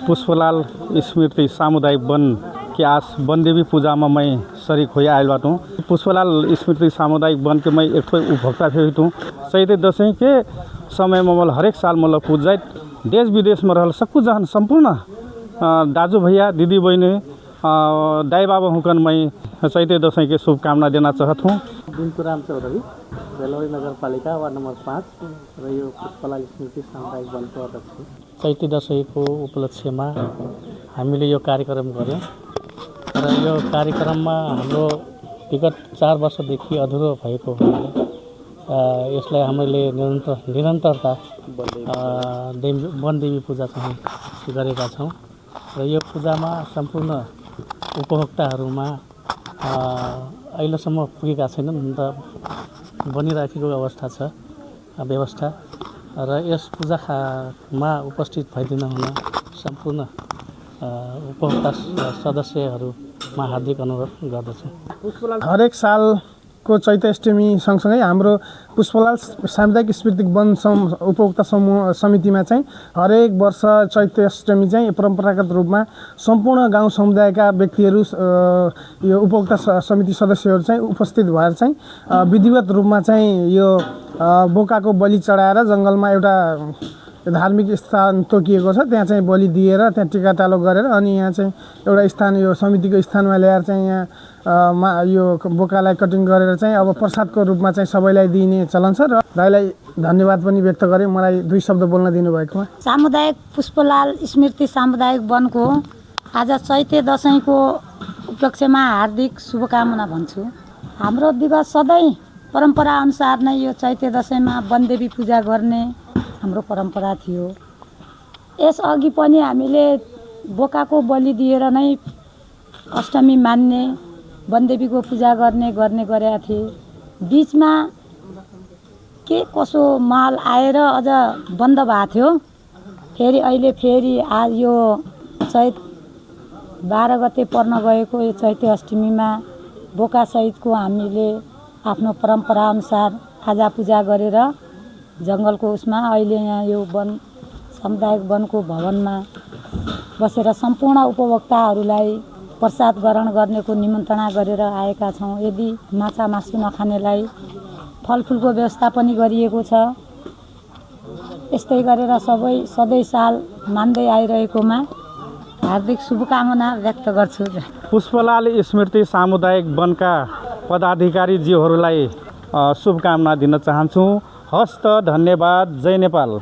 पुष्पलाल स्मृति सामुदायिक वन के आज वनदेवी पूजा में मैं शरीक हो आयल बाटू। पुष्पलाल स्मृति सामुदायिक वन के मैं एक ठो उपभोक्ता थे हूँ। चैते दसैं के समय में मतलब हरेक साल मतलब पूजा देश विदेश में रहल सब कुछ जहन संपूर्ण दाजू भैया दीदी बहनी दाई बाबा हुकन मैं चैते दसैं के शुभकामना देना चाहत हूँ। बिन्तुराम चौधरी बेलौरी नगरपालिका वार्ड नम्बर 5 र यो पुष्पलाल स्मृति सामुदायिक वनको अध्यक्ष। चैते दसैँको उपलक्ष्यमा हामीले यो कार्यक्रम गऱ्यौँ र यो कार्यक्रममा हाम्रो विगत 4 वर्षदेखि अधुरो भएको हुनाले यसलाई हामीले निरन्तरता वनदेवी पूजा चाहिँ गरेका छौँ र यो पूजामा सम्पूर्ण उपभोक्ताहरूमा अहिलेसम्म पुगेका छैनन् त बनिराखेको अवस्था छ व्यवस्था र यस पूजामा उपस्थित भइदिन हुन सम्पूर्ण उपभोक्ता सदस्यहरूमा हार्दिक अनुरोध गर्दछु। हरेक सालको चैते अष्टमी सँगसँगै हाम्रो पुष्पलाल सामुदायिक स्मृति वन उपभोक्ता समूह समितिमा चाहिँ हरेक वर्ष चैते अष्टमी चाहिँ परम्परागत रूपमा सम्पूर्ण गाउँ समुदायका व्यक्तिहरू यो उपभोक्ता समिति सदस्यहरू चाहिँ उपस्थित भएर चाहिँ विधिवत रूपमा चाहिँ यो बोकाको बलि चढाएर जङ्गलमा एउटा धार्मिक स्थान तोकिएको छ त्यहाँ चाहिँ बलि दिएर त्यहाँ टिकाटालो गरेर अनि यहाँ चाहिँ एउटा स्थान यो समितिको स्थानमा ल्याएर चाहिँ यहाँ यो बोकालाई कटिङ गरेर चाहिँ अब प्रसादको रूपमा चाहिँ सबैलाई दिने चलन छ र दाइलाई धन्यवाद पनि व्यक्त गरेँ मलाई 2 शब्द बोल्न दिनुभएकोमा। सामुदायिक पुष्पलाल स्मृति सामुदायिक वनको आज चैते दसैँको उपलक्ष्यमा हार्दिक शुभकामना भन्छु। हाम्रो विगत सधैँ परम्परा अनुसार नै यो चैते दसैँमा वनदेवी पूजा गर्ने हाम्रो परम्परा थियो। यसअघि पनि हामीले बोकाको बलि दिएर नै अष्टमी मान्ने वनदेवीको पूजा गर्ने गरेका थिए। बिचमा के कसो माल आएर अझ बन्द भएको थियो। फेरि अहिले आज यो चैत 12 गते पर्न गएको यो चैते अष्टमीमा बोका सहितको हामीले आफ्नो परम्परा अनुसार आजा पूजा गरेर जङ्गलको उसमा अहिले यहाँ यो वन सामुदायिक वनको भवनमा बसेर सम्पूर्ण उपभोक्ताहरूलाई प्रसाद ग्रहण गर्नेको निमन्त्रणा गरेर आएका छौँ। यदि माछा मासु नखानेलाई फलफुलको व्यवस्था पनि गरिएको छ। यस्तै गरेर सबै सधैँ साल मान्दै आइरहेकोमा हार्दिक शुभकामना व्यक्त गर्छु। पुष्पलाल स्मृति सामुदायिक वनका पदाधिकारीज्यूहरूलाई शुभकामना दिन चाहन्छु। हस्त धन्यवाद। जय नेपाल।